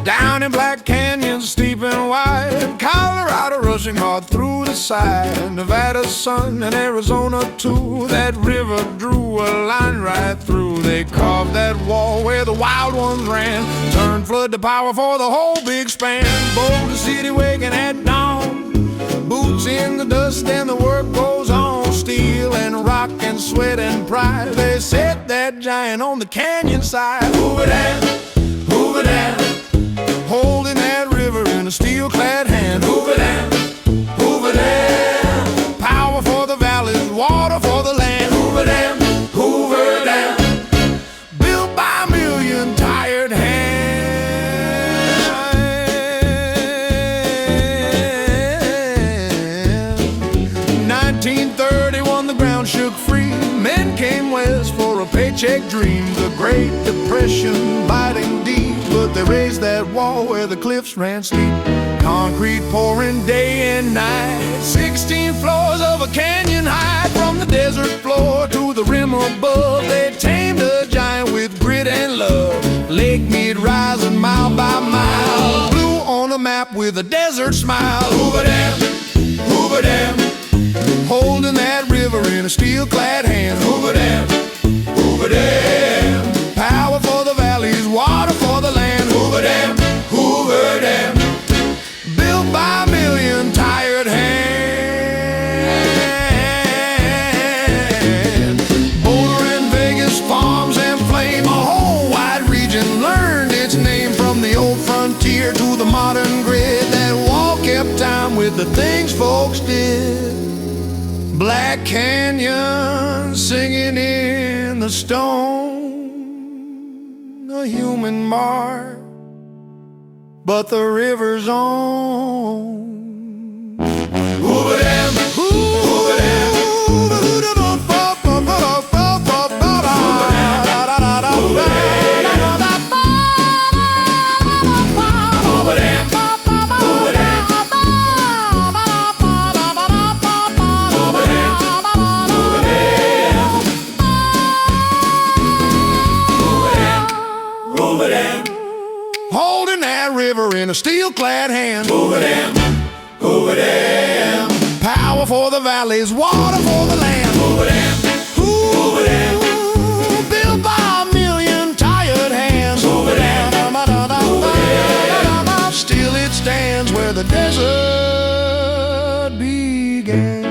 Down in Black Canyon, steep and wide, Colorado rushing hard through the side, Nevada's sun and Arizona too. That river drew a line right through. They carved that wall where the wild ones ran, turned flood to power for the whole big span. Boulder City waking at dawn, boots in the dust and the work goes on. Steel and rock and sweat and pride, they set that giant on the canyon side. Hoover dam, Hoover dam, holding that river in a steel-clad hand. Hoover dam, Hoover dam, power for the valleys, water for the land. Hoover dam, Hoover dam, built by a million tired hands. 1931, the ground shook free. Men came west for a paycheck dream. The Great Depression biting deep, but they raised that wall where the cliffs ran steep. Concrete pouring day and night, 16 floors of a canyon high. From the desert floor to the rim above, they tamed a giant with grit and love. Lake Mead rising mile by mile, blue on a map with a desert smile. Hoover dam, Hoover dam, holding that river in a steel-clad hand. Hoover dam, Hoover dam, power for the valleys, water for the land. Hoover dam, Hoover dam, built by a million tired hands. Boulder and Vegas, farms and flame, a whole wide region learned its name. From the old frontier to the modern grid, that wall kept time with the things folks did. Black Canyon singing in the stone, a human mark, but the river's on. Hoover dam, Hoover dam, Hoover dam, holding that river in a steel-clad hand. Hoover dam, Hoover dam, power for the valleys, water for the land. Hoover dam, Hoover dam, built by a million tired hands. Hoover dam, Hoover dam, still it stands where the desert began.